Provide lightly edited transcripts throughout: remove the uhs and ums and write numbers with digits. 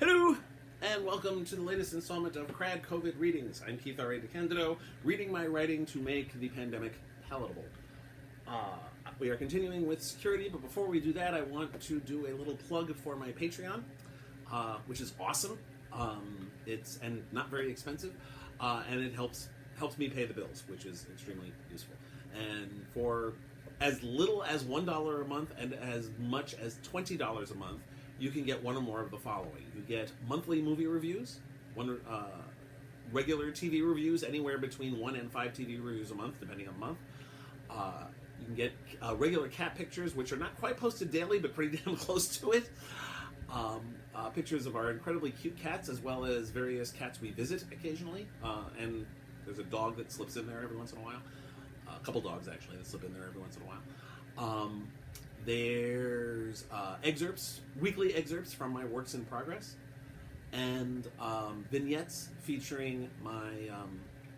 Hello, and welcome to the latest installment of KRAD COVID Readings. I'm Keith R.A. DeCandido, reading my writing to make the pandemic palatable. We are continuing with security, but before we do that, I want to do a little plug for my Patreon, which is awesome. It's not very expensive, and it helps me pay the bills, which is extremely useful. And for as little as $1 a month and as much as $20 a month, you can get one or more of the following. You get monthly movie reviews, regular TV reviews, anywhere between 1 and 5 TV reviews a month, depending on the month. You can get regular cat pictures, which are not quite posted daily, but pretty damn close to it. Pictures of our incredibly cute cats, as well as various cats we visit occasionally. And there's a dog that slips in there every once in a while. A couple dogs, actually, that slip in there every once in a while. There's weekly excerpts from my works in progress, and vignettes featuring my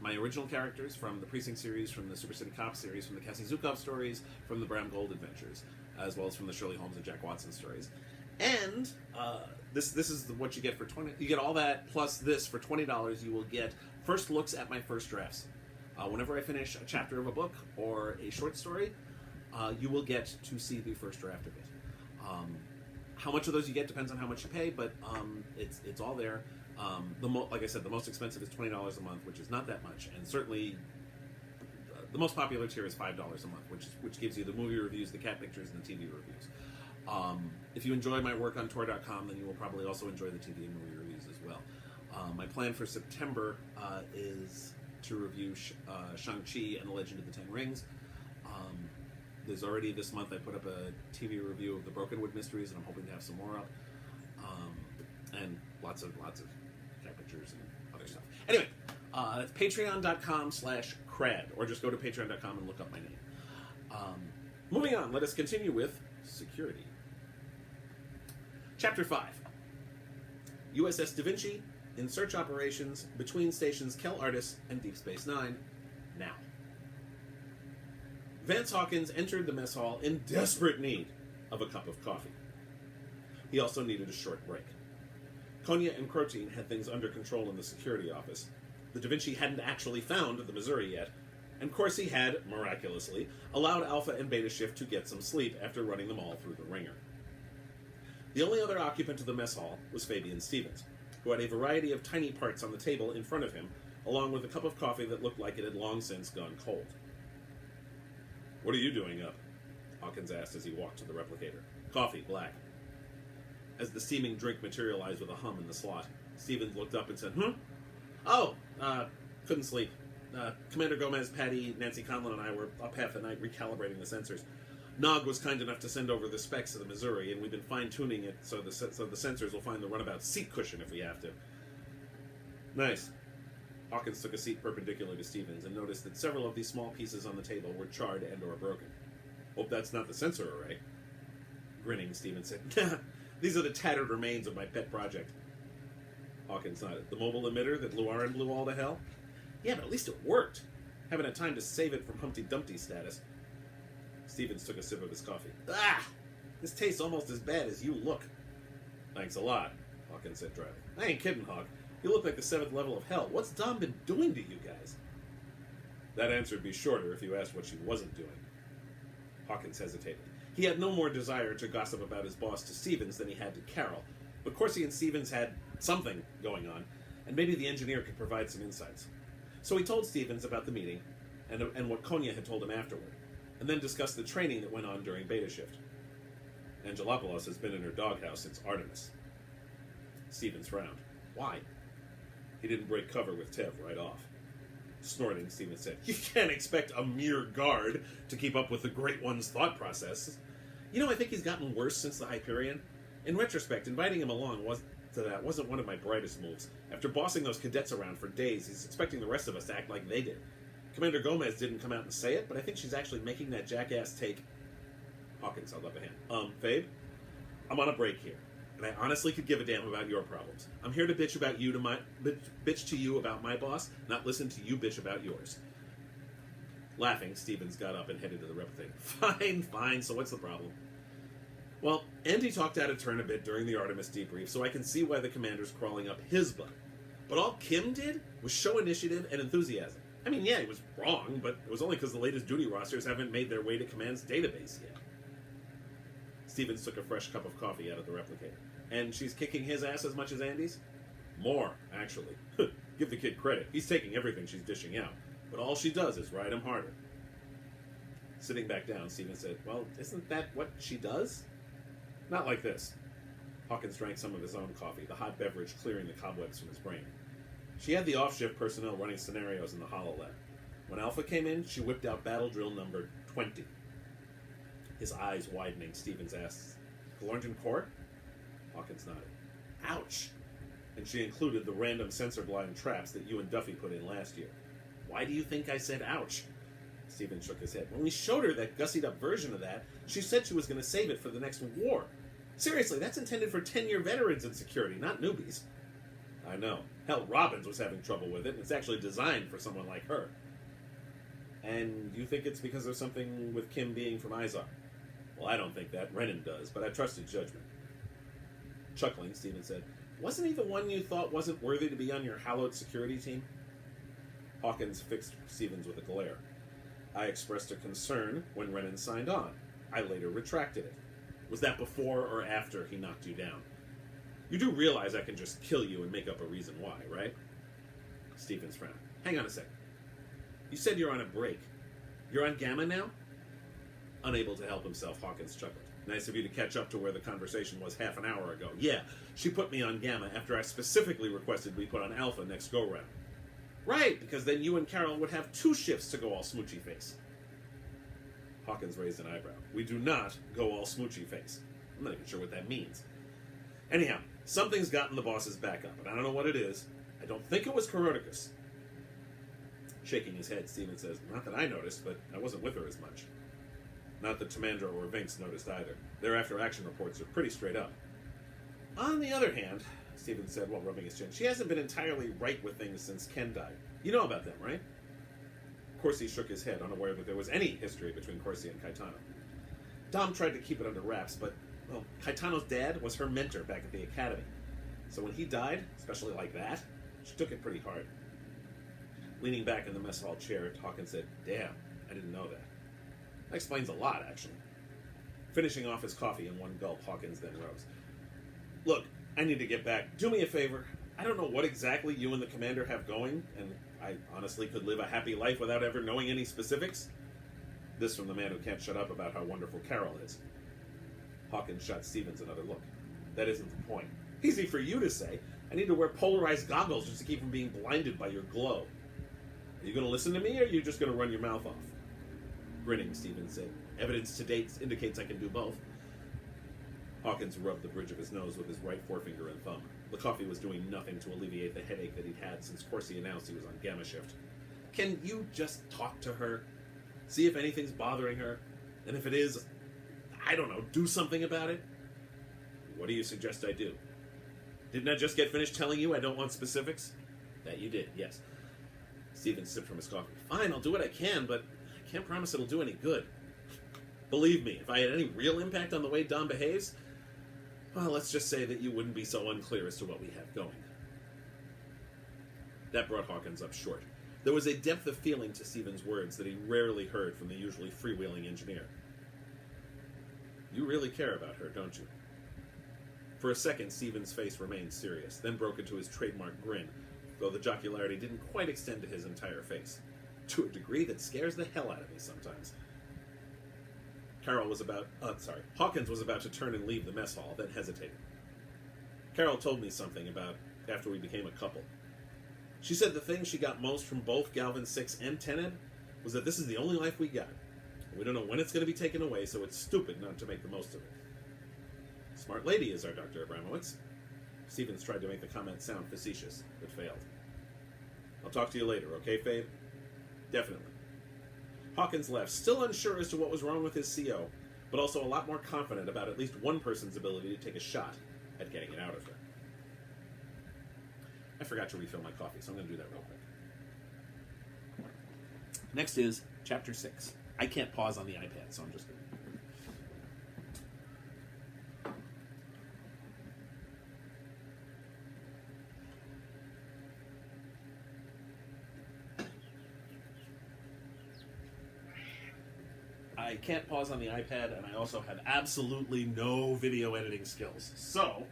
original characters from the Precinct series, from the Super City Cops series, from the Cassie Zukov stories, from the Bram Gold adventures, as well as from the Shirley Holmes and Jack Watson stories. And this is what you get for $20. You get all that plus this for $20. You will get first looks at my first drafts. Whenever I finish a chapter of a book or a short story, you will get to see the first draft of it. How much of those you get depends on how much you pay, but it's all there. Like I said, the most expensive is $20 a month, which is not that much, and certainly the most popular tier is $5 a month, which gives you the movie reviews, the cat pictures, and the TV reviews. If you enjoy my work on Tor.com, then you will probably also enjoy the TV and movie reviews as well. My plan for September is to review Shang-Chi and the Legend of the Ten Rings. There's already this month I put up a TV review of the Brokenwood Mysteries, and I'm hoping to have some more up. And lots of cat pictures and other stuff. Anyway, that's patreon.com/crad, or just go to patreon.com and look up my name. Moving on, let us continue with security. Chapter 5. USS Da Vinci in search operations between stations Kel Artis and Deep Space Nine, now. Vance Hawkins entered the mess hall in desperate need of a cup of coffee. He also needed a short break. Konya and Crotein had things under control in the security office. The Da Vinci hadn't actually found the Missouri yet, and Corsi had, miraculously, allowed Alpha and Beta Shift to get some sleep after running them all through the ringer. The only other occupant of the mess hall was Fabian Stevens, who had a variety of tiny parts on the table in front of him, along with a cup of coffee that looked like it had long since gone cold. "What are you doing up?" Hawkins asked as he walked to the replicator. "Coffee, black." As the steaming drink materialized with a hum in the slot, Stevens looked up and said, couldn't sleep. Commander Gomez, Patty, Nancy Conlon, and I were up half the night recalibrating the sensors. Nog was kind enough to send over the specs of the Missouri, and we've been fine-tuning it so the sensors will find the runabout seat cushion if we have to." "Nice." Hawkins took a seat perpendicular to Stevens and noticed that several of these small pieces on the table were charred and or broken. "Hope that's not the sensor array." Grinning, Stevens said, "Nah, these are the tattered remains of my pet project." Hawkins nodded. "The mobile emitter that Luarin blew all to hell?" "Yeah, but at least it worked. Haven't had time to save it from Humpty Dumpty status." Stevens took a sip of his coffee. This tastes almost as bad as you look." "Thanks a lot," Hawkins said dryly. "I ain't kidding, Hawk. You look like the 7th level of hell. What's Dom been doing to you guys?" That answer would be shorter if you asked what she wasn't doing. Hawkins hesitated. He had no more desire to gossip about his boss to Stevens than he had to Carol, but Corsi and Stevens had something going on, and maybe the engineer could provide some insights. So he told Stevens about the meeting and what Konya had told him afterward, and then discussed the training that went on during Beta Shift. "Angelopoulos has been in her doghouse since Artemis." Stevens frowned. "Why?" "He didn't break cover with Tev right off." Snorting, Stevens said, "You can't expect a mere guard to keep up with the Great One's thought process. I think he's gotten worse since the Hyperion. In retrospect, inviting him along wasn't one of my brightest moves. After bossing those cadets around for days, he's expecting the rest of us to act like they did. Commander Gomez didn't come out and say it, but I think she's actually making that jackass take..." Hawkins held up a hand. "Fabe, I'm on a break here, and I honestly could give a damn about your problems. I'm here to bitch to you about my boss, not listen to you bitch about yours." Laughing, Stevens got up and headed to the replicator. Fine, so what's the problem?" Well, Andy talked out of turn a bit during the Artemis debrief, so I can see why the commander's crawling up his butt. But all Kim did was show initiative and enthusiasm. I mean, yeah, he was wrong, but it was only because the latest duty rosters haven't made their way to Command's database yet. Stevens took a fresh cup of coffee out of the replicator. And she's kicking his ass as much as Andy's? More, actually. Give the kid credit. He's taking everything she's dishing out. But all she does is ride him harder. Sitting back down, Stevens said, well, isn't that what she does? Not like this. Hawkins drank some of his own coffee, the hot beverage clearing the cobwebs from his brain. She had the off-shift personnel running scenarios in the HoloLab. When Alpha came in, she whipped out battle drill number 20. His eyes widening, Stevens asked, Galorndon Court? Hawkins nodded. Ouch! And she included the random sensor-blind traps that you and Duffy put in last year. Why do you think I said ouch? Stevens shook his head. When we showed her that gussied-up version of that, she said she was going to save it for the next war. Seriously, that's intended for 10-year veterans in security, not newbies. I know. Hell, Robbins was having trouble with it, and it's actually designed for someone like her. And you think it's because of something with Kim being from Izar? Well, I don't think that. Renan does, but I trust his judgment. Chuckling, Stevens said, wasn't he the one you thought wasn't worthy to be on your hallowed security team? Hawkins fixed Stevens with a glare. I expressed a concern when Renan signed on. I later retracted it. Was that before or after he knocked you down? You do realize I can just kill you and make up a reason why, right? Stevens frowned. Hang on a second. You said you're on a break. You're on Gamma now? Unable to help himself, Hawkins chuckled. Nice of you to catch up to where the conversation was half an hour ago. Yeah, she put me on Gamma after I specifically requested we put on Alpha next go-round. Right, because then you and Carol would have 2 shifts to go all smoochy face. Hawkins raised an eyebrow. We do not go all smoochy face. I'm not even sure what that means. Anyhow, something's gotten the boss's back up, and I don't know what it is. I don't think it was Coroticus. Shaking his head, Stevens says, not that I noticed, but I wasn't with her as much. Not that Tamandra or Vinks noticed either. Their after-action reports are pretty straight up. On the other hand, Stevens said while rubbing his chin, she hasn't been entirely right with things since Ken died. You know about them, right? Corsi shook his head, unaware that there was any history between Corsi and Caetano. Dom tried to keep it under wraps, but, well, Caetano's dad was her mentor back at the academy. So when he died, especially like that, she took it pretty hard. Leaning back in the mess hall chair, Hawkins said, damn, I didn't know that. That explains a lot, actually. Finishing off his coffee in one gulp, Hawkins then rose. Look, I need to get back. Do me a favor. I don't know what exactly you and the commander have going, and I honestly could live a happy life without ever knowing any specifics. This from the man who can't shut up about how wonderful Carol is. Hawkins shot Stevens another look. That isn't the point. Easy for you to say. I need to wear polarized goggles just to keep from being blinded by your glow. Are you going to listen to me, or are you just going to run your mouth off? Grinning, Stevens said. Evidence to date indicates I can do both. Hawkins rubbed the bridge of his nose with his right forefinger and thumb. The coffee was doing nothing to alleviate the headache that he'd had since Corsi announced he was on Gamma shift. Can you just talk to her? See if anything's bothering her? And if it is, I don't know, do something about it? What do you suggest I do? Didn't I just get finished telling you I don't want specifics? That you did, yes. Stevens sipped from his coffee. Fine, I'll do what I can, but I can't promise it'll do any good. Believe me, if I had any real impact on the way Dom behaves, well, let's just say that you wouldn't be so unclear as to what we have going. That brought Hawkins up short. There was a depth of feeling to Stevens' words that he rarely heard from the usually freewheeling engineer. You really care about her, don't you? For a second, Stevens' face remained serious, then broke into his trademark grin, though the jocularity didn't quite extend to his entire face. To a degree that scares the hell out of me sometimes. Hawkins was about to turn and leave the mess hall, then hesitated. Carol told me something about after we became a couple. She said the thing she got most from both Galvin 6 and Tened was that this is the only life we got. We don't know when it's going to be taken away, so it's stupid not to make the most of it. Smart lady is our Dr. Abramowitz. Stevens tried to make the comment sound facetious, but failed. I'll talk to you later, okay, Fabe? Definitely. Hawkins left, still unsure as to what was wrong with his CO, but also a lot more confident about at least one person's ability to take a shot at getting it out of her. I forgot to refill my coffee, so I'm going to do that real quick. Next is Chapter 6. I can't pause on the iPad, so I'm just going to... I can't pause on the iPad, and I also have absolutely no video editing skills. So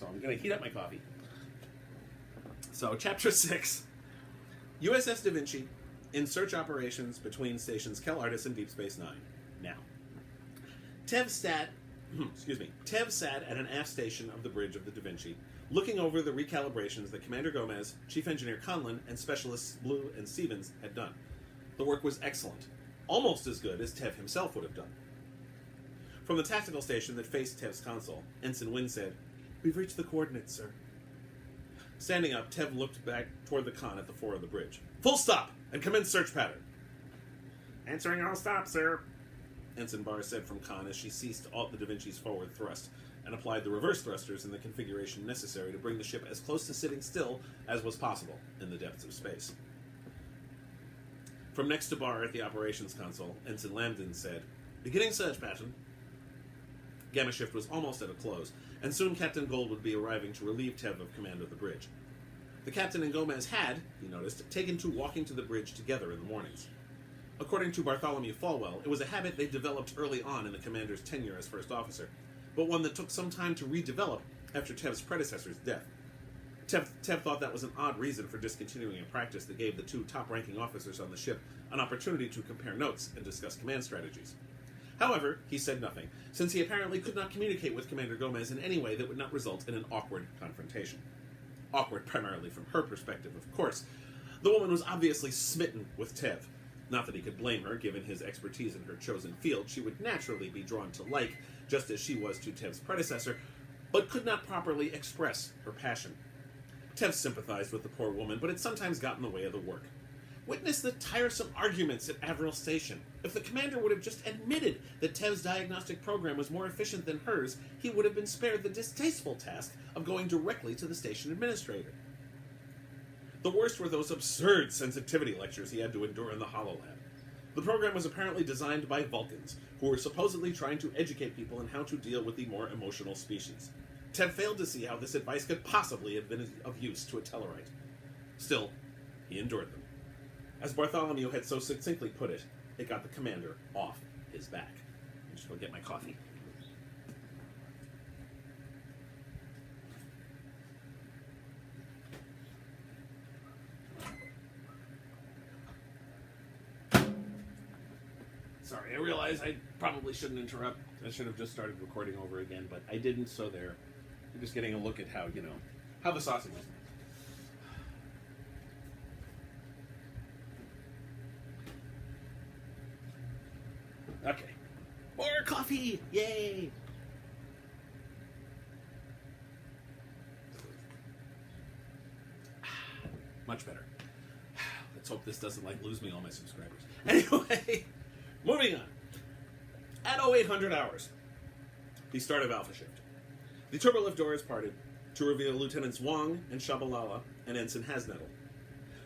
I'm going to heat up my coffee. So, Chapter 6. USS Da Vinci in search operations between stations Kel Artis and Deep Space Nine. Now, Tev sat at an aft station of the bridge of the Da Vinci, looking over the recalibrations that Commander Gomez, Chief Engineer Conlon, and Specialists Blue and Stevens had done. The work was excellent, almost as good as Tev himself would have done. From the tactical station that faced Tev's console, Ensign Wynn said, "We've reached the coordinates, sir." Standing up, Tev looked back toward the con at the fore of the bridge. "Full stop, and commence search pattern." "Answering all stop, sir," Ensign Barr said from con as she ceased the Da Vinci's forward thrust and applied the reverse thrusters in the configuration necessary to bring the ship as close to sitting still as was possible in the depths of space. From next to Barr at the operations console, Ensign Lambden said, "Beginning search pattern." Gamma shift was almost at a close, and soon Captain Gold would be arriving to relieve Tev of command of the bridge. The captain and Gomez had, he noticed, taken to walking to the bridge together in the mornings. According to Bartholomew Falwell, it was a habit they developed early on in the commander's tenure as first officer, but one that took some time to redevelop after Tev's predecessor's death. Tev thought that was an odd reason for discontinuing a practice that gave the two top-ranking officers on the ship an opportunity to compare notes and discuss command strategies. However, he said nothing, since he apparently could not communicate with Commander Gomez in any way that would not result in an awkward confrontation. Awkward primarily from her perspective, of course. The woman was obviously smitten with Tev. Not that he could blame her, given his expertise in her chosen field. She would naturally be drawn to like, just as she was to Tev's predecessor, but could not properly express her passion. Tev sympathized with the poor woman, but it sometimes got in the way of the work. Witness the tiresome arguments at Averill Station. If the commander would have just admitted that Tev's diagnostic program was more efficient than hers, he would have been spared the distasteful task of going directly to the station administrator. The worst were those absurd sensitivity lectures he had to endure in the HoloLab. The program was apparently designed by Vulcans, who were supposedly trying to educate people in how to deal with the more emotional species. Tev failed to see how this advice could possibly have been of use to a Tellarite. Still, he endured them. As Bartholomew had so succinctly put it, it got the commander off his back. I'm just going to get my coffee. Sorry, I realize I probably shouldn't interrupt. I should have just started recording over again, but I didn't, so you're just getting a look at how, how the sausage is. Okay. More coffee! Yay! Much better. Let's hope this doesn't, lose me all my subscribers. Anyway, moving on. At 0800 hours, the start of Alpha Shift. The turbolift door is parted to reveal Lieutenants Wong and Shabalala and Ensign Hasnettle.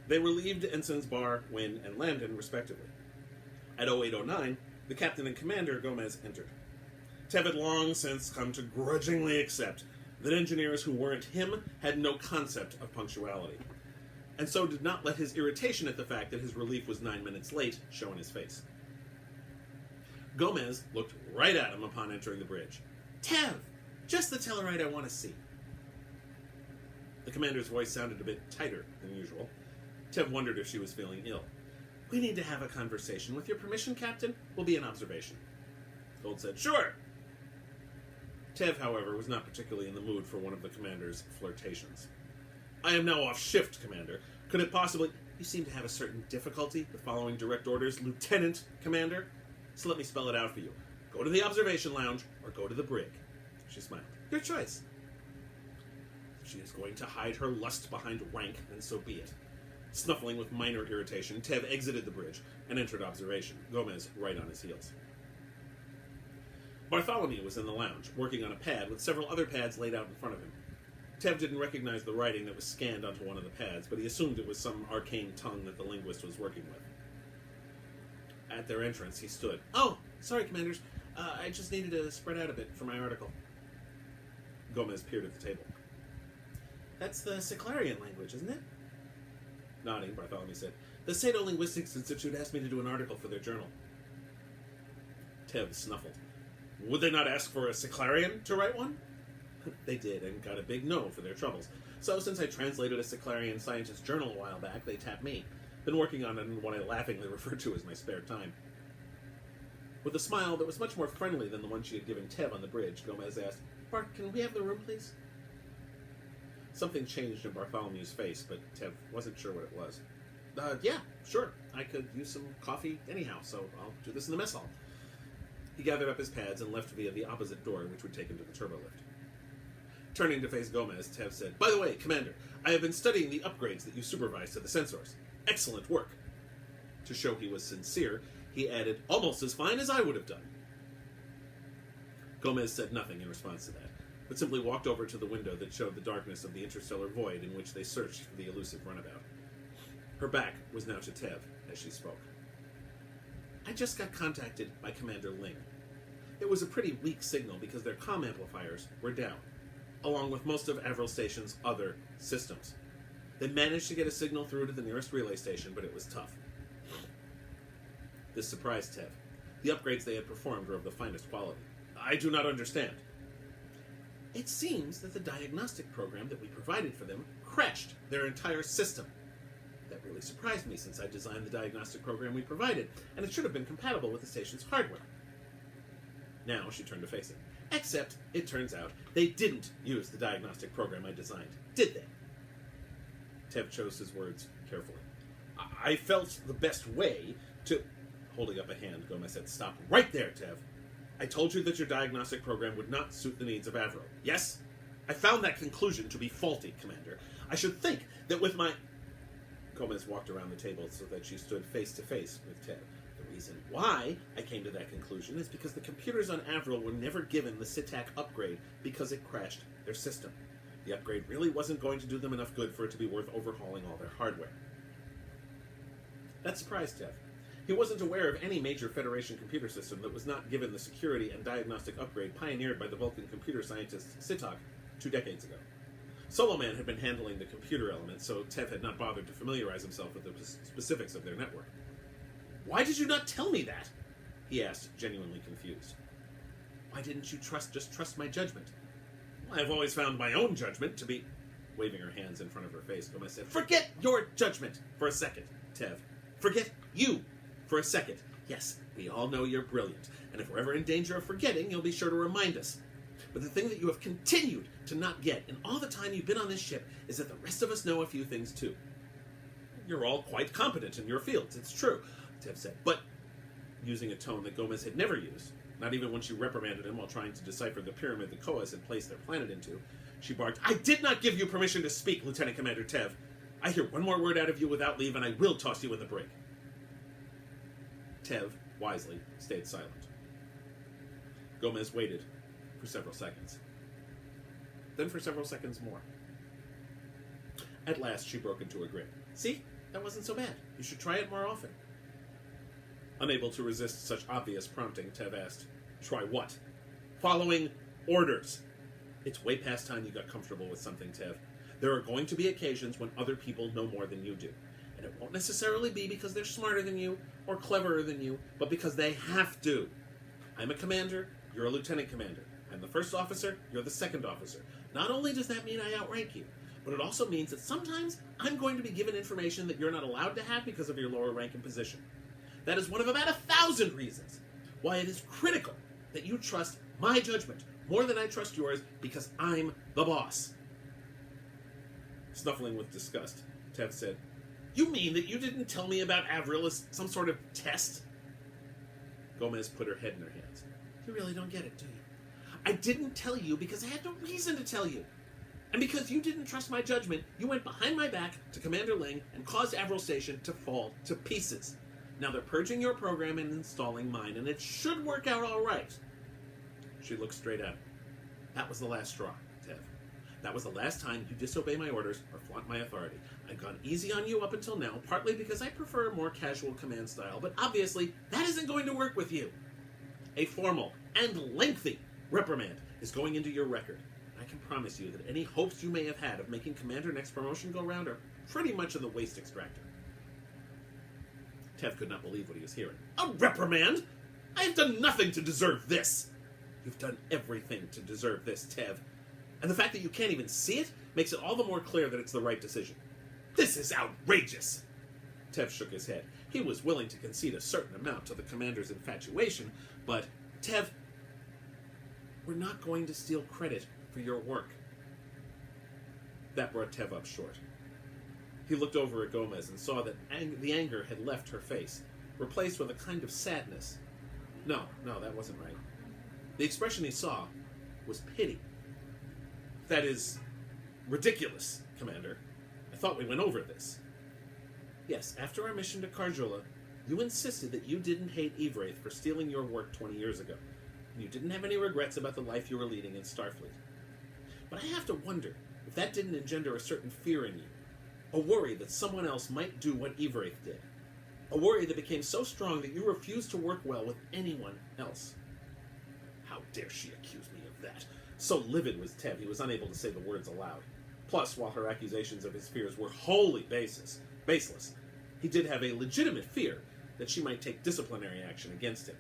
They relieved Ensigns Barr, Wynn, and Lambden, respectively. At 0809, the captain and commander, Gomez, entered. Tev had long since come to grudgingly accept that engineers who weren't him had no concept of punctuality, and so did not let his irritation at the fact that his relief was 9 minutes late show in his face. Gomez looked right at him upon entering the bridge. "Tev! Just the Tellarite I want to see." The commander's voice sounded a bit tighter than usual. Tev wondered if she was feeling ill. "We need to have a conversation. With your permission, Captain, we'll be an observation." Gold said, "Sure." Tev, however, was not particularly in the mood for one of the commander's flirtations. "I am now off shift, Commander. Could it possibly—" "You seem to have a certain difficulty with following direct orders, Lieutenant Commander. So let me spell it out for you. Go to the observation lounge or go to the brig." She smiled. "Your choice." If she is going to hide her lust behind rank, then so be it. Snuffling with minor irritation, Tev exited the bridge and entered observation, Gomez right on his heels. Bartholomew was in the lounge, working on a pad with several other pads laid out in front of him. Tev didn't recognize the writing that was scanned onto one of the pads, but he assumed it was some arcane tongue that the linguist was working with. At their entrance, he stood. "Oh, sorry, Commanders. I just needed to spread out a bit for my article." Gomez peered at the table. "That's the Cyclarian language, isn't it?" Nodding, Bartholomew said, "The Sato-Linguistics Institute asked me to do an article for their journal." Tev snuffled. "Would they not ask for a Cyclarian to write one?" "They did, and got a big no for their troubles. So, since I translated a Cyclarian scientist journal a while back, they tapped me. Been working on it in what I laughingly refer to as my spare time." With a smile that was much more friendly than the one she had given Tev on the bridge, Gomez asked, "Bart, can we have the room, please?" Something changed in Bartholomew's face, but Tev wasn't sure what it was. Yeah, sure. I could use some coffee anyhow, so I'll do this in the mess hall." He gathered up his pads and left via the opposite door, which would take him to the turbolift. Turning to face Gomez, Tev said, "By the way, Commander, I have been studying the upgrades that you supervised to the sensors. Excellent work." To show he was sincere, he added, "Almost as fine as I would have done." Gomez said nothing in response to that, but simply walked over to the window that showed the darkness of the interstellar void in which they searched for the elusive runabout. Her back was now to Tev as she spoke. "I just got contacted by Commander Ling. It was a pretty weak signal because their comm amplifiers were down, along with most of Avril Station's other systems. They managed to get a signal through to the nearest relay station, but it was tough." This surprised Tev. The upgrades they had performed were of the finest quality. "I do not understand." "It seems that the diagnostic program that we provided for them crashed their entire system. That really surprised me, since I designed the diagnostic program we provided, and it should have been compatible with the station's hardware." Now she turned to face him. "Except, it turns out, they didn't use the diagnostic program I designed, did they?" Tev chose his words carefully. "I felt the best way to..." Holding up a hand, Gomez said, "Stop right there, Tev. I told you that your diagnostic program would not suit the needs of Avro. Yes? I found that conclusion to be faulty, Commander. I should think that with my..." Gomez walked around the table so that she stood face to face with Tev. "The reason why I came to that conclusion is because the computers on Avril were never given the SITAC upgrade because it crashed their system. The upgrade really wasn't going to do them enough good for it to be worth overhauling all their hardware." That surprised Tev. He wasn't aware of any major Federation computer system that was not given the security and diagnostic upgrade pioneered by the Vulcan computer scientist SITAC 2 decades ago. Solo Man had been handling the computer element, so Tev had not bothered to familiarize himself with the specifics of their network. "Why did you not tell me that?" he asked, genuinely confused. "Why didn't you just trust my judgment?" "I've always found my own judgment to be..." Waving her hands in front of her face, Gomez said, "Forget your judgment for a second, Tev. Forget you for a second. Yes, we all know you're brilliant, and if we're ever in danger of forgetting, you'll be sure to remind us. But the thing that you have continued to not get in all the time you've been on this ship is that the rest of us know a few things too. You're all quite competent in your fields, it's true," Tev said, "but..." Using a tone that Gomez had never used, not even when she reprimanded him while trying to decipher the pyramid the Koas had placed their planet into, she barked, "I did not give you permission to speak, Lieutenant Commander Tev. I hear one more word out of you without leave, and I will toss you in the brig." Tev, wisely, stayed silent. Gomez waited for several seconds. Then for several seconds more. At last, she broke into a grin. "See? That wasn't so bad. You should try it more often." Unable to resist such obvious prompting, Tev asked, "Try what?" "Following orders." "It's way past time you got comfortable with something, Tev. There are going to be occasions when other people know more than you do. And it won't necessarily be because they're smarter than you or cleverer than you, but because they have to. I'm a commander, you're a lieutenant commander. I'm the first officer, you're the second officer. Not only does that mean I outrank you, but it also means that sometimes I'm going to be given information that you're not allowed to have because of your lower rank and position. That is one of about 1,000 reasons why it is critical that you trust my judgment more than I trust yours, because I'm the boss." Snuffling with disgust, Tev said, "You mean that you didn't tell me about Avril as some sort of test?" Gomez put her head in her hands. "You really don't get it, do you? I didn't tell you because I had no reason to tell you. And because you didn't trust my judgment, you went behind my back to Commander Ling and caused Avril Station to fall to pieces. Now they're purging your program and installing mine, and it should work out all right." She looked straight at him. "That was the last straw, Tev. That was the last time you disobey my orders or flaunt my authority. I've gone easy on you up until now, partly because I prefer a more casual command style, but obviously that isn't going to work with you. A formal and lengthy reprimand is going into your record. I can promise you that any hopes you may have had of making Commander next promotion go round are pretty much in the waste extractor. Tev could not believe what he was hearing. A reprimand? I have done nothing to deserve this. You've done everything to deserve this, Tev. And the fact that you can't even see it makes it all the more clear that it's the right decision. This is outrageous. Tev shook his head. He was willing to concede a certain amount to the commander's infatuation, but, Tev, we're not going to steal credit for your work. That brought Tev up short. He looked over at Gomez and saw that the anger had left her face, replaced with a kind of sadness. No, that wasn't right. The expression he saw was pity. That is ridiculous, Commander. I thought we went over this. Yes, after our mission to Karjula, you insisted that you didn't hate Evraith for stealing your work 20 years ago, and you didn't have any regrets about the life you were leading in Starfleet. But I have to wonder if that didn't engender a certain fear in you, a worry that someone else might do what Evraith did, a worry that became so strong that you refused to work well with anyone else. How dare she accuse me of that? So livid was Tev, he was unable to say the words aloud. Plus, while her accusations of his fears were wholly baseless, he did have a legitimate fear that she might take disciplinary action against him.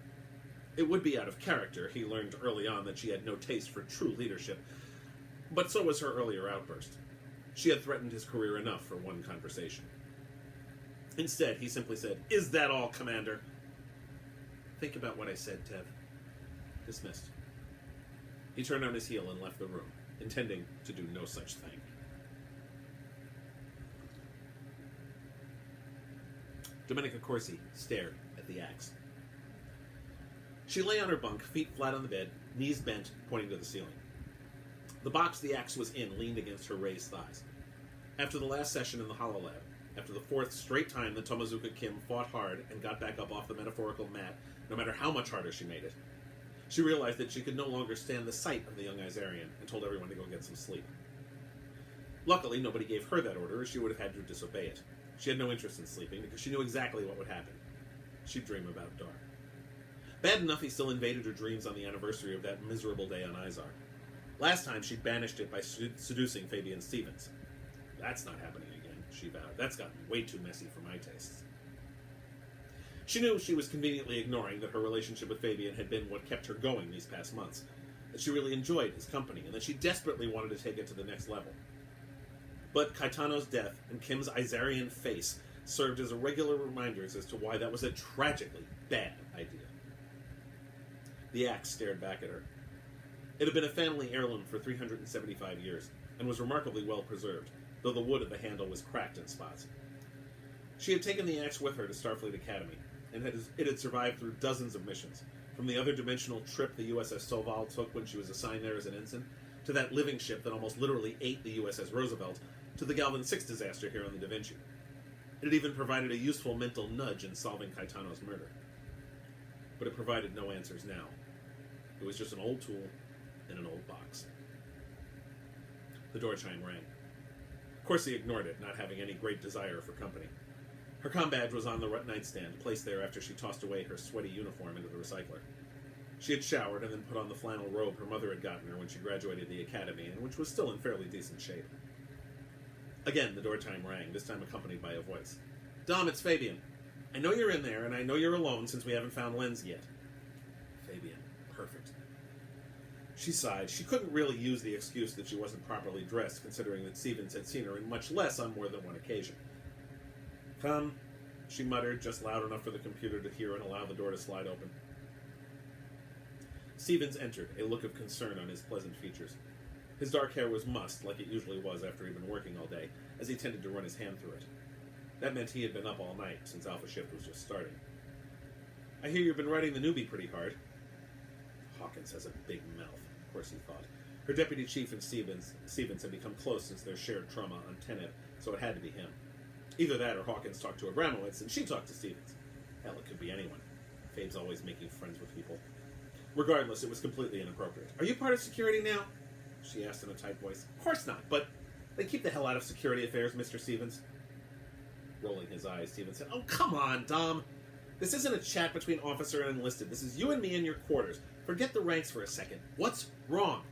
It would be out of character. He learned early on that she had no taste for true leadership, but so was her earlier outburst. She had threatened his career enough for one conversation. Instead, he simply said, "Is that all, Commander?" "Think about what I said, Tev." Dismissed. He turned on his heel and left the room, intending to do no such thing. Domenica Corsi stared at the axe. She lay on her bunk, feet flat on the bed, knees bent, pointing to the ceiling. The box the axe was in leaned against her raised thighs. After the last session in the HoloLab, after the fourth straight time that Tomozuka Kim fought hard and got back up off the metaphorical mat, no matter how much harder she made it, she realized that she could no longer stand the sight of the young Izarian and told everyone to go get some sleep. Luckily, nobody gave her that order, or she would have had to disobey it. She had no interest in sleeping because she knew exactly what would happen. She'd dream about Dar. Bad enough he still invaded her dreams on the anniversary of that miserable day on Izar. Last time, she'd banished it by seducing Fabian Stevens. That's not happening again, she vowed. That's gotten way too messy for my tastes. She knew she was conveniently ignoring that her relationship with Fabian had been what kept her going these past months, that she really enjoyed his company, and that she desperately wanted to take it to the next level. But Caetano's death and Kim's Izarian face served as regular reminders as to why that was a tragically bad idea. The axe stared back at her. It had been a family heirloom for 375 years, and was remarkably well preserved, though the wood of the handle was cracked in spots. She had taken the axe with her to Starfleet Academy, and it had survived through dozens of missions, from the other dimensional trip the USS Soval took when she was assigned there as an ensign, to that living ship that almost literally ate the USS Roosevelt, to the Galvin 6 disaster here on the Da Vinci. It had even provided a useful mental nudge in solving Caetano's murder. But it provided no answers now. It was just an old tool in an old box. The door chime rang. Corsi ignored it, not having any great desire for company. Her comm badge was on the nightstand, placed there after she tossed away her sweaty uniform into the recycler. She had showered and then put on the flannel robe her mother had gotten her when she graduated the academy, and which was still in fairly decent shape. Again, the door chime rang, this time accompanied by a voice. "Dom, it's Fabian. I know you're in there, and I know you're alone since we haven't found Lense yet." Fabian. Perfect. She sighed. She couldn't really use the excuse that she wasn't properly dressed, considering that Stevens had seen her in much less on more than one occasion. "Come," she muttered, just loud enough for the computer to hear and allow the door to slide open. Stevens entered, a look of concern on his pleasant features. His dark hair was mussed, like it usually was after he'd been working all day, as he tended to run his hand through it. That meant he had been up all night, since Alpha Shift was just starting. "I hear you've been writing the newbie pretty hard." Hawkins has a big mouth, of course he thought. Her deputy chief and Stevens had become close since their shared trauma on Tenet, so it had to be him. Either that or Hawkins talked to Abramowitz, and she talked to Stevens. Hell, it could be anyone. Fabe's always making friends with people. Regardless, it was completely inappropriate. "Are you part of security now?" she asked in a tight voice. "Of course not, but they keep the hell out of security affairs, Mr. Stevens." Rolling his eyes, Stevens said, "Oh, come on, Dom. This isn't a chat between officer and enlisted. This is you and me in your quarters. Forget the ranks for a second. What's wrong?"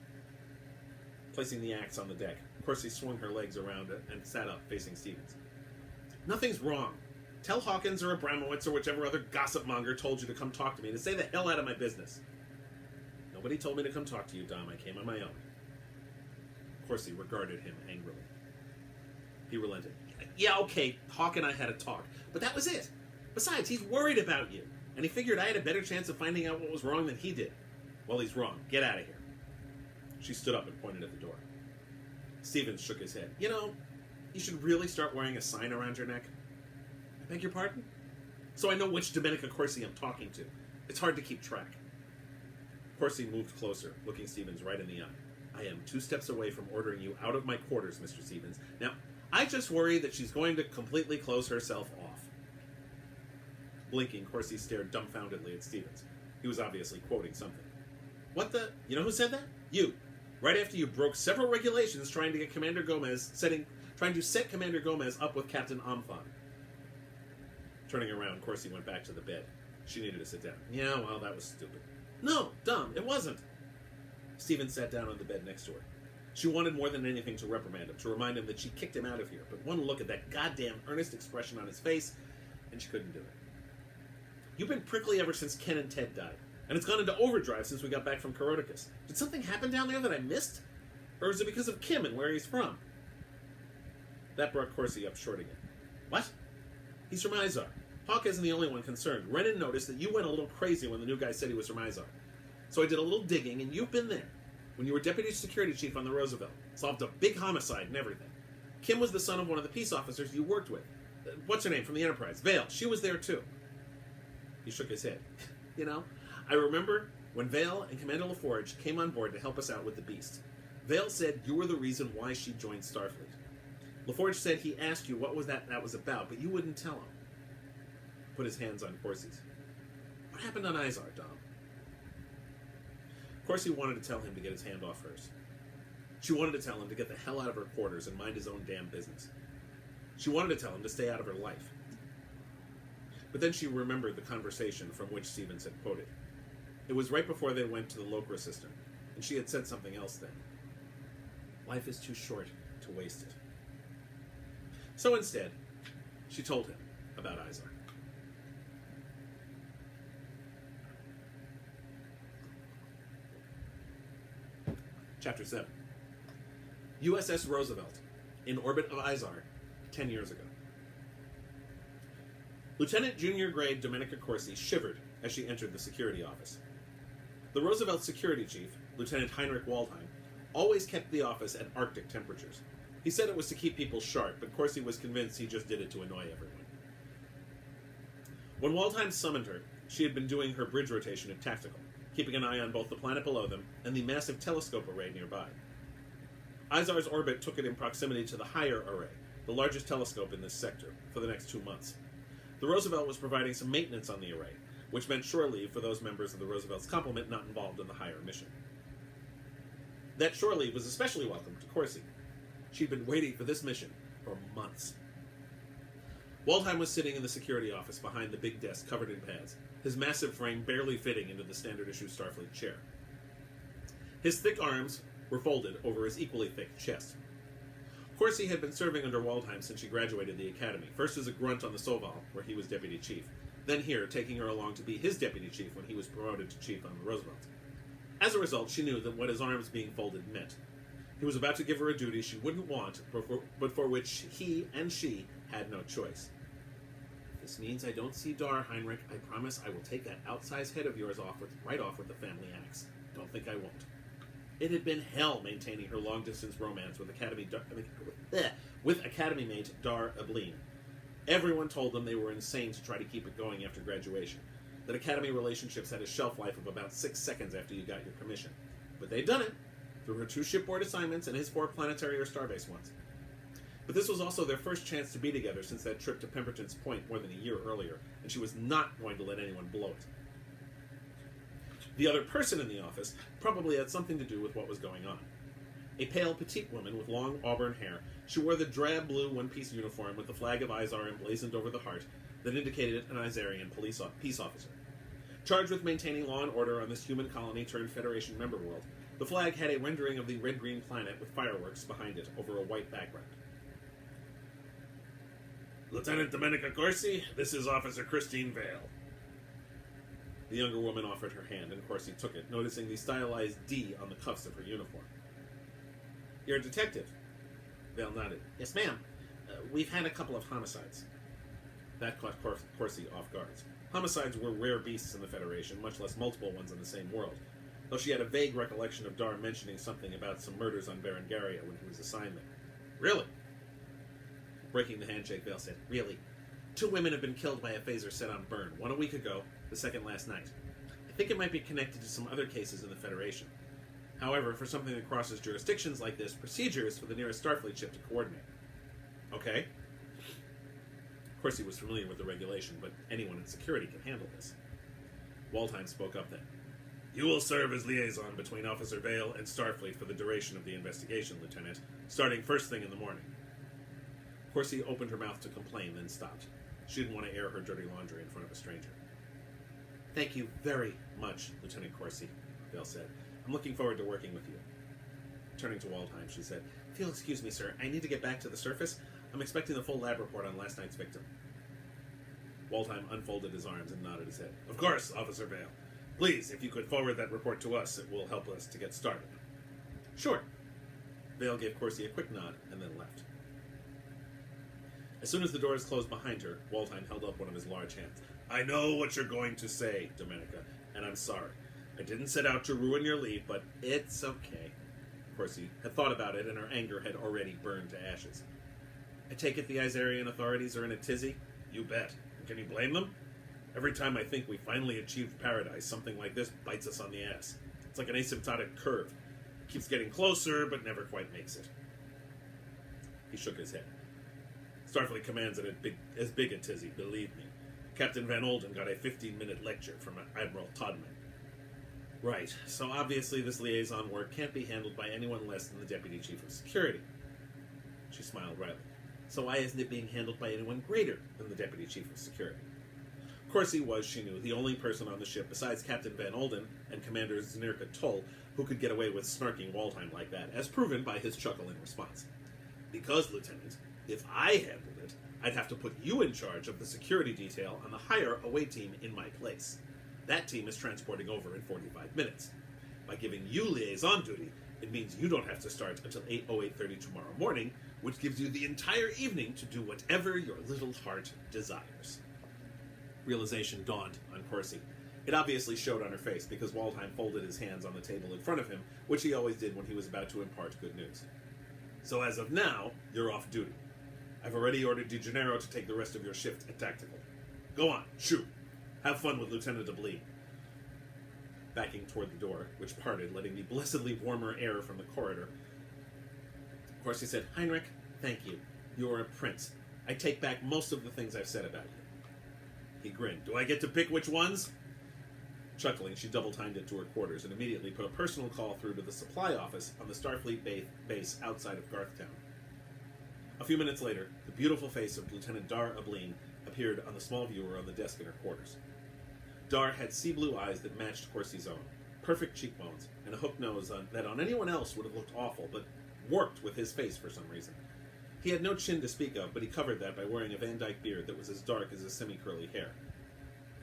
Placing the axe on the deck, Corsi swung her legs around and sat up, facing Stevens. Nothing's wrong. Tell Hawkins or Abramowitz or whichever other gossip monger told you to come talk to me to stay the hell out of my business. Nobody told me to come talk to you, Dom. I came on my own. Corsi regarded him angrily. He relented. Yeah, okay, Hawk and I had a talk, but that was it. Besides, he's worried about you, and he figured I had a better chance of finding out what was wrong than he did. Well, he's wrong. Get out of here. She stood up and pointed at the door. Stevens shook his head. You know, you should really start wearing a sign around your neck. I beg your pardon? So I know which Domenica Corsi I'm talking to. It's hard to keep track. Corsi moved closer, looking Stevens right in the eye. I am 2 steps away from ordering you out of my quarters, Mr. Stevens. Now, I just worry that she's going to completely close herself off. Blinking, Corsi stared dumbfoundedly at Stevens. He was obviously quoting something. What the? You know who said that? You. Right after you broke several regulations trying to set Commander Gomez up with Captain Omphon. Turning around, Corsi went back to the bed. She needed to sit down. Yeah, well, that was stupid. No, dumb, it wasn't. Stevens sat down on the bed next to her. She wanted more than anything to reprimand him, to remind him that she kicked him out of here, but one look at that goddamn earnest expression on his face, and she couldn't do it. You've been prickly ever since Ken and Ted died, and it's gone into overdrive since we got back from Koroticus. Did something happen down there that I missed? Or is it because of Kim and where he's from? That brought Corsi up short again. What? He's from Izar. Hawk isn't the only one concerned. Renan noticed that you went a little crazy when the new guy said he was from Izar. So I did a little digging, and you've been there. When you were deputy security chief on the Roosevelt. Solved a big homicide and everything. Kim was the son of one of the peace officers you worked with. What's her name from the Enterprise? Vale. She was there too. He shook his head. You know, I remember when Vale and Commander LaForge came on board to help us out with the Beast. Vale said you were the reason why she joined Starfleet. LaForge said he asked you what was that was about, but you wouldn't tell him. Put his hands on Corsi's. What happened on Izar, Dom? Corsi wanted to tell him to get his hand off hers. She wanted to tell him to get the hell out of her quarters and mind his own damn business. She wanted to tell him to stay out of her life. But then she remembered the conversation from which Stevens had quoted. It was right before they went to the Locra system, and she had said something else then. Life is too short to waste it. So instead, she told him about Izar. Chapter 7. USS Roosevelt, in orbit of Izar, 10 years ago. Lieutenant Junior Grade Domenica Corsi shivered as she entered the security office. The Roosevelt security chief, Lieutenant Heinrich Waldheim, always kept the office at Arctic temperatures. He said it was to keep people sharp, but Corsi was convinced he just did it to annoy everyone. When Waldheim summoned her, she had been doing her bridge rotation at Tactical, keeping an eye on both the planet below them and the massive telescope array nearby. Izar's orbit took it in proximity to the higher array, the largest telescope in this sector, for the next 2 months. The Roosevelt was providing some maintenance on the array, which meant shore leave for those members of the Roosevelt's complement not involved in the higher mission. That shore leave was especially welcome to Corsi. She'd been waiting for this mission for months. Waldheim was sitting in the security office behind the big desk covered in pads, his massive frame barely fitting into the standard-issue Starfleet chair. His thick arms were folded over his equally thick chest. Corsi had been serving under Waldheim since she graduated the academy, first as a grunt on the Soval, where he was deputy chief, then here, taking her along to be his deputy chief when he was promoted to chief on the Roosevelt. As a result, she knew that what his arms being folded meant. He was about to give her a duty she wouldn't want, but for which he and she had no choice. This means I don't see Dar, Heinrich. I promise I will take that outsized head of yours right off with the family axe. Don't think I won't. It had been hell maintaining her long-distance romance with Academy mate Dar Ablin. Everyone told them they were insane to try to keep it going after graduation, that Academy relationships had a shelf life of about 6 seconds after you got your commission. But they'd done it, through her 2 shipboard assignments and his 4 planetary or starbase ones. But this was also their first chance to be together since that trip to Pemberton's Point more than a year earlier, and she was not going to let anyone blow it. The other person in the office probably had something to do with what was going on. A pale, petite woman with long auburn hair, she wore the drab blue one-piece uniform with the flag of Izar emblazoned over the heart that indicated an Izarian peace officer. Charged with maintaining law and order on this human colony-turned-Federation member world, the flag had a rendering of the red-green planet with fireworks behind it over a white background. Lieutenant Domenica Corsi, this is Officer Christine Vale. The younger woman offered her hand, and Corsi took it, noticing the stylized D on the cuffs of her uniform. You're a detective? Vale nodded. Yes, ma'am. We've had a couple of homicides. That caught Corsi off guard. Homicides were rare beasts in the Federation, much less multiple ones in the same world, though she had a vague recollection of Dar mentioning something about some murders on Berengaria when he was assigned there. Really? Breaking the handshake, Vale said, Really? 2 women have been killed by a phaser set on Bern, one a week ago, the second last night. I think it might be connected to some other cases in the Federation. However, for something that crosses jurisdictions like this, procedure is for the nearest Starfleet ship to coordinate. Okay. Corsi was familiar with the regulation, but anyone in security can handle this. Waldheim spoke up then. You will serve as liaison between Officer Vale and Starfleet for the duration of the investigation, Lieutenant, starting first thing in the morning. Corsi opened her mouth to complain, then stopped. She didn't want to air her dirty laundry in front of a stranger. Thank you very much, Lieutenant Corsi, Vale said. I'm looking forward to working with you. Turning to Waldheim, she said, If you'll excuse me, sir, I need to get back to the surface. I'm expecting the full lab report on last night's victim. Waldheim unfolded his arms and nodded his head. Of course, Officer Vale. Please, if you could forward that report to us, it will help us to get started. Sure. Vale gave Corsi a quick nod and then left. As soon as the doors closed behind her, Waldheim held up one of his large hands. I know what you're going to say, Domenica, and I'm sorry. I didn't set out to ruin your leave, but it's okay. Corsi had thought about it, and her anger had already burned to ashes. I take it the Izarian authorities are in a tizzy? You bet. Can you blame them? Every time I think we finally achieved paradise, something like this bites us on the ass. It's like an asymptotic curve. It keeps getting closer, but never quite makes it. He shook his head. Starfleet commands it as big a tizzy, believe me. Captain Van Olden got a 15-minute lecture from Admiral Todman. Right, so obviously this liaison work can't be handled by anyone less than the Deputy Chief of Security. She smiled wryly. So why isn't it being handled by anyone greater than the Deputy Chief of Security? Corsi was, she knew, the only person on the ship besides Captain Van Olden and Commander Znirka Tull who could get away with snarking Waldheim like that, as proven by his chuckle in response. Because, Lieutenant, if I handled it, I'd have to put you in charge of the security detail on the higher away team in my place. That team is transporting over in 45 minutes. By giving you liaison duty, it means you don't have to start until 8 or 8:30 tomorrow morning, which gives you the entire evening to do whatever your little heart desires. Realization dawned on Corsi. It obviously showed on her face because Waldheim folded his hands on the table in front of him, which he always did when he was about to impart good news. So as of now, you're off duty. I've already ordered DeGennaro to take the rest of your shift at tactical. Go on, shoot. Have fun with Lieutenant Deblee. Backing toward the door, which parted, letting the blessedly warmer air from the corridor, Corsi said, Heinrich, thank you. You are a prince. I take back most of the things I've said about you. He grinned. Do I get to pick which ones? Chuckling, she double-timed it to her quarters and immediately put a personal call through to the supply office on the Starfleet base outside of Garthtown. A few minutes later, the beautiful face of Lieutenant Dar Ableen appeared on the small viewer on the desk in her quarters. Dar had sea-blue eyes that matched Corsi's own, perfect cheekbones, and a hooked nose that on anyone else would have looked awful, but worked with his face for some reason. He had no chin to speak of, but he covered that by wearing a Van Dyke beard that was as dark as his semi-curly hair.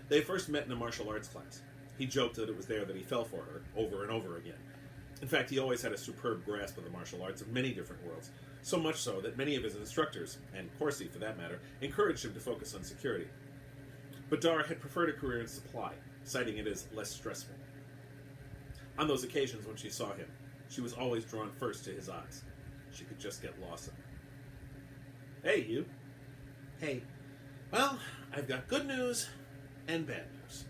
They first met in a martial arts class. He joked that it was there that he fell for her, over and over again. In fact, he always had a superb grasp of the martial arts of many different worlds, so much so that many of his instructors, and Corsi for that matter, encouraged him to focus on security. But Dar had preferred a career in supply, citing it as less stressful. On those occasions when she saw him, she was always drawn first to his eyes. She could just get lost in them. Hey, you. Hey. Well, I've got good news and bad news.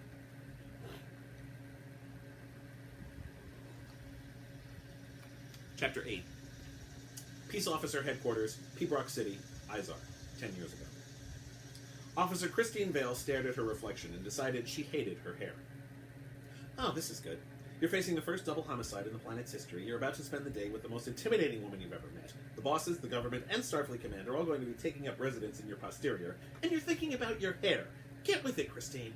Chapter 8. Peace Officer Headquarters, Pibroch City, Izar, 10 years ago. Officer Christine Vale stared at her reflection and decided she hated her hair. Oh, this is good. You're facing the first double homicide in the planet's history. You're about to spend the day with the most intimidating woman you've ever met. The bosses, the government, and Starfleet Command are all going to be taking up residence in your posterior, and you're thinking about your hair. Get with it, Christine.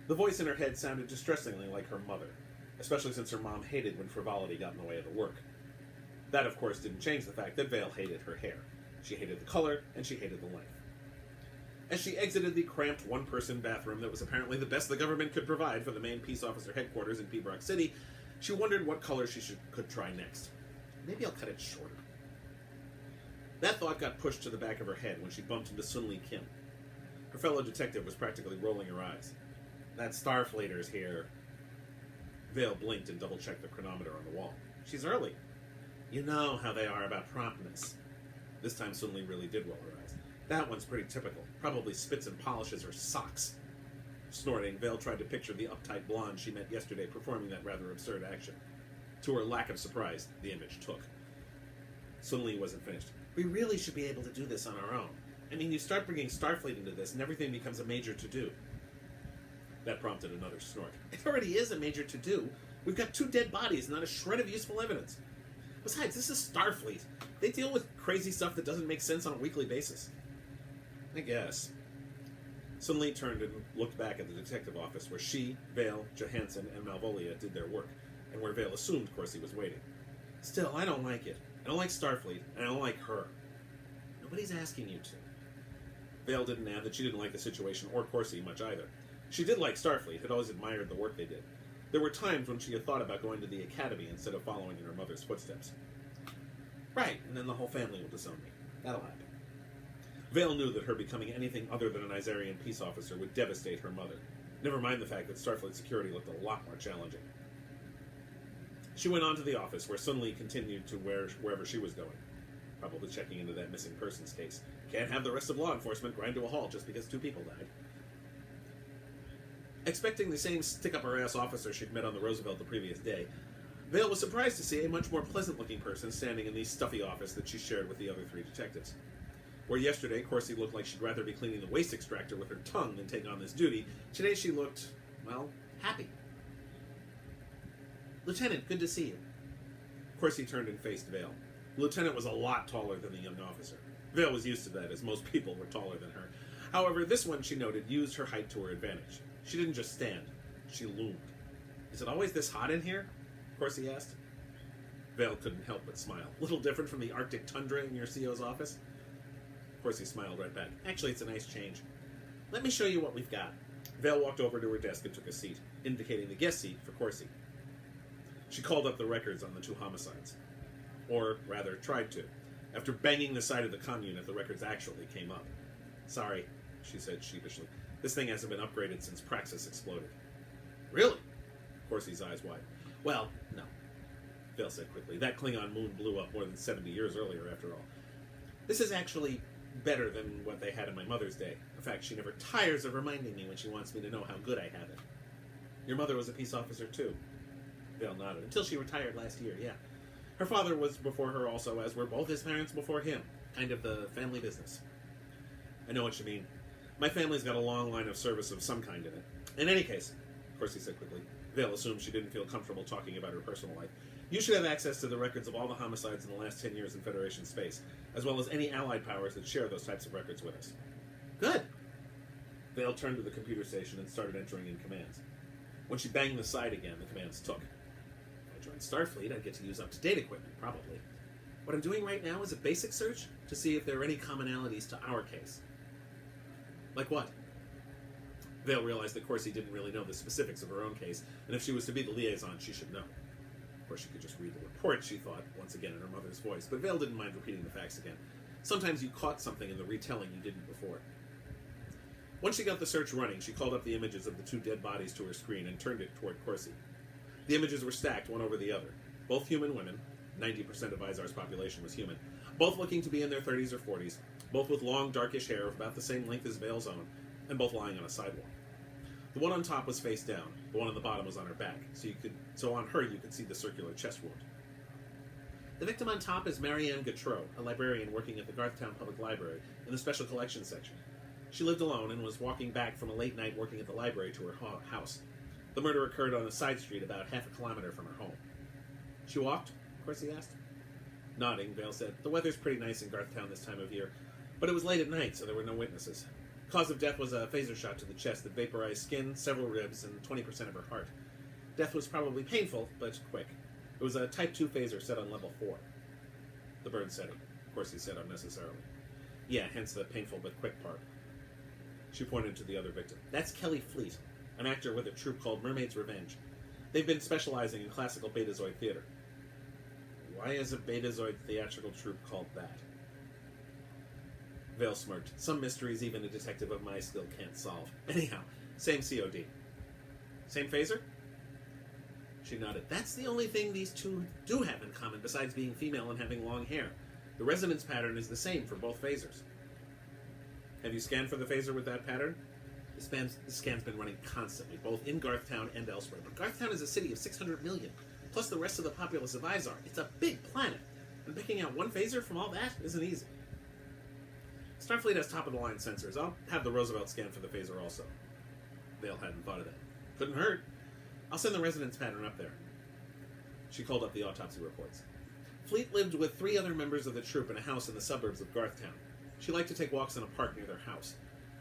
The voice in her head sounded distressingly like her mother, especially since her mom hated when frivolity got in the way of the work. That, of course, didn't change the fact that Vale hated her hair. She hated the color, and she hated the length. As she exited the cramped one-person bathroom that was apparently the best the government could provide for the main peace officer headquarters in Pembroke City, she wondered what color she could try next. Maybe I'll cut it shorter. That thought got pushed to the back of her head when she bumped into Sun Lee Kim. Her fellow detective was practically rolling her eyes. That Starfleeter's here. Vale blinked and double-checked the chronometer on the wall. She's early. You know how they are about promptness. This time Sun Lee really did roll her eyes. That one's pretty typical. Probably spits and polishes her socks. Snorting, Vale tried to picture the uptight blonde she met yesterday performing that rather absurd action. To her lack of surprise, the image took. Sun Lee wasn't finished. We really should be able to do this on our own. I mean, you start bringing Starfleet into this, and everything becomes a major to-do. That prompted another snort. It already is a major to-do. We've got 2 dead bodies, not a shred of useful evidence. Besides, this is Starfleet. They deal with crazy stuff that doesn't make sense on a weekly basis. I guess. Sun Lee turned and looked back at the detective office where she, Vale, Johansson, and Malvolia did their work, and where Vale assumed Corsi was waiting. Still, I don't like it. I don't like Starfleet, and I don't like her. Nobody's asking you to. Vale didn't add that she didn't like the situation or Corsi much either. She did like Starfleet, had always admired the work they did. There were times when she had thought about going to the academy instead of following in her mother's footsteps. Right, and then the whole family will disown me. That'll happen. Vale knew that her becoming anything other than an Izarian peace officer would devastate her mother. Never mind the fact that Starfleet security looked a lot more challenging. She went on to the office, where Sun Lee continued to wherever she was going. Probably checking into that missing persons case. Can't have the rest of law enforcement grind to a halt just because 2 people died. Expecting the same stick-up-her-ass officer she'd met on the Roosevelt the previous day, Vale was surprised to see a much more pleasant-looking person standing in the stuffy office that she shared with the other 3 detectives. Where yesterday, Corsi looked like she'd rather be cleaning the waste extractor with her tongue than take on this duty, today she looked, well, happy. Lieutenant, good to see you. Corsi turned and faced Vale. The lieutenant was a lot taller than the young officer. Vale was used to that, as most people were taller than her. However, this one, she noted, used her height to her advantage. She didn't just stand. She loomed. Is it always this hot in here? Corsi asked. Vale couldn't help but smile. Little different from the Arctic tundra in your CO's office? Corsi smiled right back. Actually, it's a nice change. Let me show you what we've got. Vale walked over to her desk and took a seat, indicating the guest seat for Corsi. She called up the records on the 2 homicides. Or, rather, tried to. After banging the side of the comm unit, the records actually came up. Sorry, she said sheepishly. This thing hasn't been upgraded since Praxis exploded. Really? Corsi's eyes wide. Well, no. Vale said quickly. That Klingon moon blew up more than 70 years earlier, after all. This is actually better than what they had in my mother's day. In fact, she never tires of reminding me when she wants me to know how good I have it. Your mother was a peace officer, too. Vale nodded. Until she retired last year, yeah. Her father was before her also, as were both his parents before him. Kind of the family business. I know what you mean. My family's got a long line of service of some kind in it. In any case, Corsi said quickly, Vale assumed she didn't feel comfortable talking about her personal life. You should have access to the records of all the homicides in the last 10 years in Federation space, as well as any allied powers that share those types of records with us. Good. Vale turned to the computer station and started entering in commands. When she banged the side again, the commands took. If I joined Starfleet, I'd get to use up-to-date equipment, probably. What I'm doing right now is a basic search to see if there are any commonalities to our case. Like what? Vale realized that Corsi didn't really know the specifics of her own case, and if she was to be the liaison, she should know. Of course, she could just read the report, she thought, once again in her mother's voice, but Vale didn't mind repeating the facts again. Sometimes you caught something in the retelling you didn't before. Once she got the search running, she called up the images of the 2 dead bodies to her screen and turned it toward Corsi. The images were stacked one over the other. Both human women, 90% of Izar's population was human, both looking to be in their 30s or 40s, both with long, darkish hair of about the same length as Vale's own, and both lying on a sidewalk. The one on top was face down, the one on the bottom was on her back, so on her you could see the circular chest wound. The victim on top is Marianne Gautreau, a librarian working at the Garthtown Public Library in the Special Collections section. She lived alone and was walking back from a late night working at the library to her house. The murder occurred on a side street about half a kilometer from her home. She walked? Corsi asked. Nodding, Vale said, the weather's pretty nice in Garthtown this time of year, but it was late at night, so there were no witnesses. Cause of death was a phaser shot to the chest that vaporized skin, several ribs, and 20% of her heart. Death was probably painful, but quick. It was a Type 2 phaser set on level 4. The burn setting, Corsi said unnecessarily. Yeah, hence the painful but quick part. She pointed to the other victim. That's Kelly Fleet, an actor with a troupe called Mermaid's Revenge. They've been specializing in classical Betazoid theater. Why is a Betazoid theatrical troupe called that? Vale smirked. Some mysteries even a detective of my skill can't solve. Anyhow, same COD. Same phaser? She nodded. That's the only thing these two do have in common besides being female and having long hair. The resonance pattern is the same for both phasers. Have you scanned for the phaser with that pattern? The scan's been running constantly, both in Garthtown and elsewhere. But Garthtown is a city of 600 million, plus the rest of the populace of Izar. It's a big planet, and picking out one phaser from all that isn't easy. Starfleet has top-of-the-line sensors. I'll have the Roosevelt scan for the phaser also. Vale hadn't thought of that. Couldn't hurt. I'll send the resonance pattern up there. She called up the autopsy reports. Fleet lived with 3 other members of the troupe in a house in the suburbs of Garthtown. She liked to take walks in a park near their house.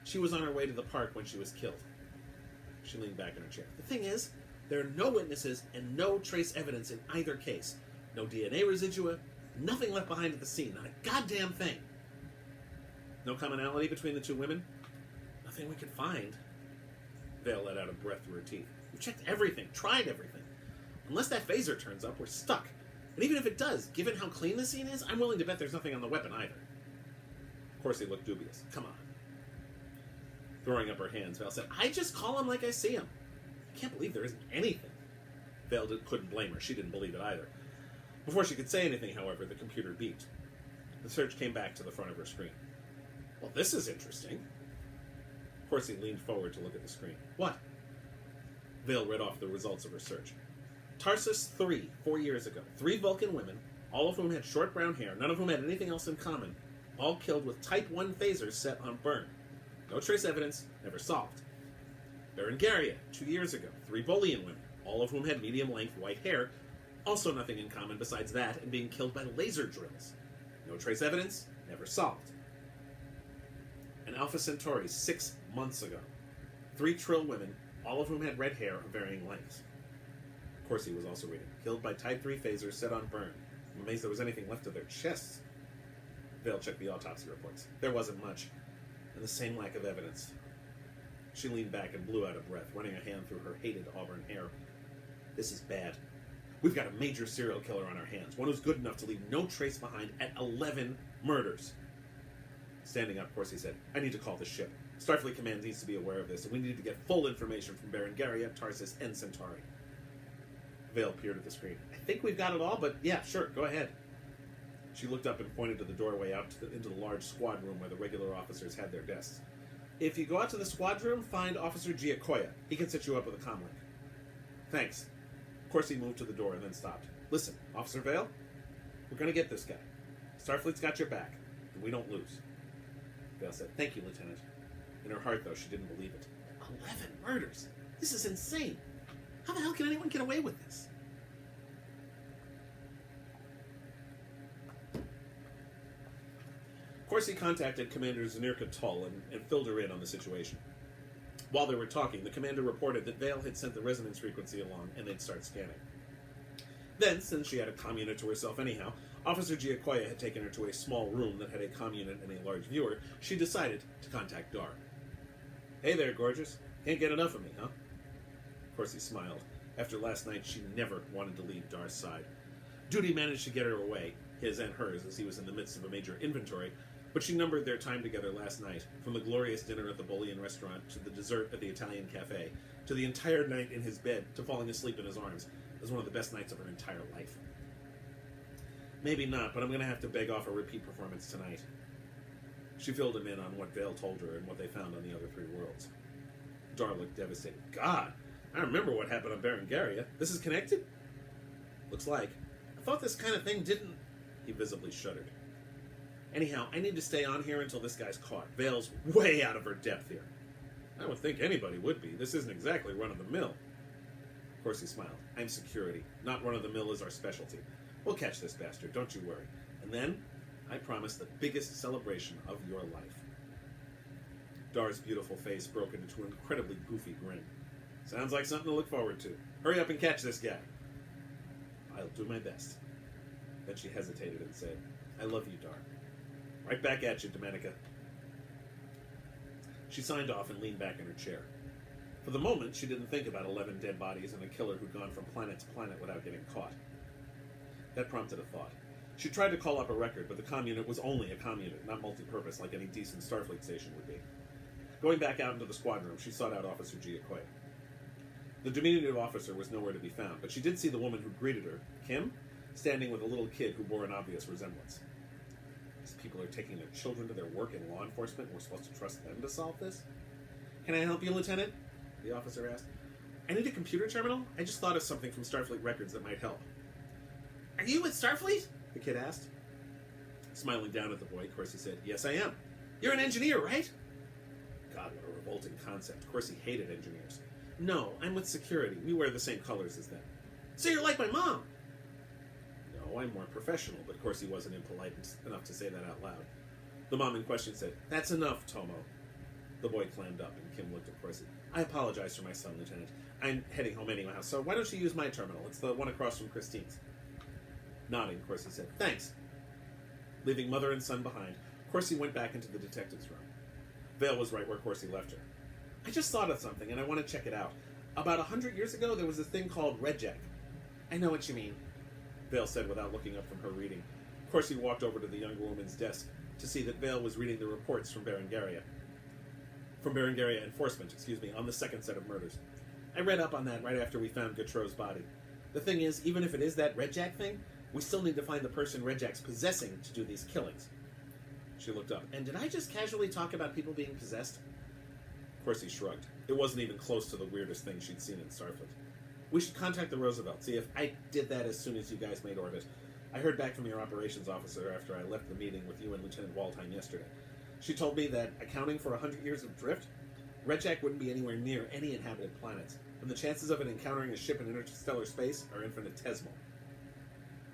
She was on her way to the park when she was killed. She leaned back in her chair. The thing is, there are no witnesses and no trace evidence in either case. No DNA residua, nothing left behind at the scene, not a goddamn thing. No commonality between the 2 women? Nothing we could find. Vale let out a breath through her teeth. We've checked everything, tried everything. Unless that phaser turns up, we're stuck. And even if it does, given how clean the scene is, I'm willing to bet there's nothing on the weapon either. Corsi looked dubious. Come on. Throwing up her hands, Vale said, I just call him like I see him. I can't believe there isn't anything. Vale couldn't blame her. She didn't believe it either. Before she could say anything, however, the computer beeped. The search came back to the front of her screen. Well, this is interesting. Corsi leaned forward to look at the screen. What? Vale read off the results of her search. Tarsus 3, 4 years ago. 3 Vulcan women, all of whom had short brown hair, none of whom had anything else in common, all killed with Type 1 phasers set on burn. No trace evidence, never solved. Berengaria, 2 years ago. 3 Bolian women, all of whom had medium-length white hair, also nothing in common besides that and being killed by laser drills. No trace evidence, never solved. And Alpha Centauri, 6 months ago. 3 Trill women, all of whom had red hair of varying lengths. Corsi was also reading. Killed by Type 3 phasers set on burn. I'm amazed there was anything left of their chests. Vale checked the autopsy reports. There wasn't much. And the same lack of evidence. She leaned back and blew out a breath, running a hand through her hated auburn hair. This is bad. We've got a major serial killer on our hands. One who's good enough to leave no trace behind at 11 murders. Standing up, Corsi said, I need to call the ship. Starfleet Command needs to be aware of this, and we need to get full information from Berengaria, Tarsus, and Centauri. Vale peered at the screen. I think we've got it all, but yeah, sure, go ahead. She looked up and pointed to the doorway out into the large squad room where the regular officers had their desks. If you go out to the squad room, find Officer Giacoya. He can set you up with a comlink. Thanks. Corsi moved to the door and then stopped. Listen, Officer Vale, we're going to get this guy. Starfleet's got your back, and we don't lose. Vale said, thank you, Lieutenant. In her heart, though, she didn't believe it. 11 murders? This is insane. How the hell can anyone get away with this? Corsi contacted Commander Zanirka Tull and filled her in on the situation. While they were talking, the commander reported that Vale had sent the resonance frequency along and they'd start scanning. Then, since she had a comm unit to herself anyhow, Officer Giacoya had taken her to a small room that had a comm unit and a large viewer. She decided to contact Dar. Hey there, gorgeous. Can't get enough of me, huh? Corsi smiled. After last night, she never wanted to leave Dar's side. Duty managed to get her away, his and hers, as he was in the midst of a major inventory, but she numbered their time together last night, from the glorious dinner at the Bolian restaurant, to the dessert at the Italian cafe, to the entire night in his bed, to falling asleep in his arms, as one of the best nights of her entire life. Maybe not, but I'm going to have to beg off a repeat performance tonight. She filled him in on what Vale told her and what they found on the other 3 worlds. Dar looked devastated. God, I remember what happened on Berengaria. This is connected? Looks like. I thought this kind of thing didn't... He visibly shuddered. Anyhow, I need to stay on here until this guy's caught. Vale's way out of her depth here. I would think anybody would be. This isn't exactly run-of-the-mill. Of course he smiled. I'm security. Not run-of-the-mill is our specialty. We'll catch this bastard, don't you worry. And then, I promise the biggest celebration of your life. Dar's beautiful face broke into an incredibly goofy grin. Sounds like something to look forward to. Hurry up and catch this guy. I'll do my best. Then she hesitated and said, I love you, Dar. Right back at you, Domenica. She signed off and leaned back in her chair. For the moment, she didn't think about 11 dead bodies and a killer who'd gone from planet to planet without getting caught. That prompted a thought. She tried to call up a record, but the comm unit was only a comm unit, not multi-purpose like any decent Starfleet station would be. Going back out into the squad room, she sought out Officer Giaquay. The diminutive officer was nowhere to be found, but she did see the woman who greeted her, Kim, standing with a little kid who bore an obvious resemblance. These people are taking their children to their work in law enforcement, and we're supposed to trust them to solve this? Can I help you, Lieutenant? The officer asked. I need a computer terminal. I just thought of something from Starfleet records that might help. Are you with Starfleet? The kid asked. Smiling down at the boy, Corsi said, Yes, I am. You're an engineer, right? God, what a revolting concept. Corsi hated engineers. No, I'm with security. We wear the same colors as them. So you're like my mom. No, I'm more professional, but Corsi wasn't impolite enough to say that out loud. The mom in question said, That's enough, Tomo. The boy clammed up, and Kim looked at Corsi. I apologize for my son, Lieutenant. I'm heading home anyway, so why don't you use my terminal? It's the one across from Christine's. Nodding, Corsi said, Thanks. Leaving mother and son behind, Corsi went back into the detective's room. Vale was right where Corsi left her. I just thought of something, and I want to check it out. About 100 years ago, there was a thing called Redjack. I know what you mean, Vale said without looking up from her reading. Corsi walked over to the younger woman's desk to see that Vale was reading the reports from Berengaria. Enforcement, on the second set of murders. I read up on that right after we found Gautreau's body. The thing is, even if it is that Redjack thing, we still need to find the person Redjack's possessing to do these killings. She looked up. And did I just casually talk about people being possessed? Corsi shrugged. It wasn't even close to the weirdest thing she'd seen in Starfleet. We should contact the Roosevelt, see if I did that as soon as you guys made orbit. I heard back from your operations officer after I left the meeting with you and Lieutenant Waldheim yesterday. She told me that, accounting for 100 years of drift, Redjack wouldn't be anywhere near any inhabited planets, and the chances of it encountering a ship in interstellar space are infinitesimal.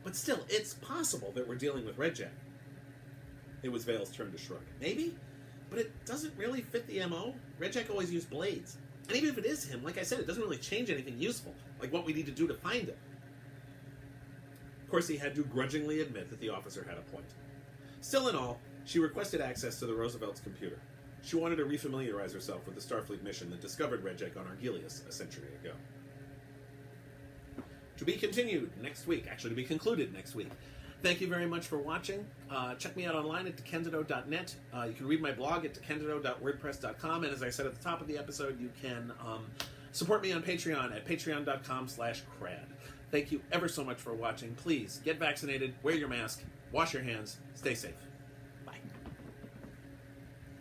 But still, it's possible that we're dealing with Redjack. It was Vale's turn to shrug. Maybe? But it doesn't really fit the MO. Redjack always used blades. And even if it is him, like I said, it doesn't really change anything useful, like what we need to do to find him. Corsi had to grudgingly admit that the officer had a point. Still in all, she requested access to the Roosevelt's computer. She wanted to refamiliarize herself with the Starfleet mission that discovered Redjack on Argelius a century ago. To be continued next week. Actually, to be concluded next week. Thank you very much for watching. Check me out online at DeCandido.net. You can read my blog at DeCandido.wordpress.com. And as I said at the top of the episode, you can support me on Patreon at patreon.com/KRAD. Thank you ever so much for watching. Please get vaccinated, wear your mask, wash your hands, stay safe.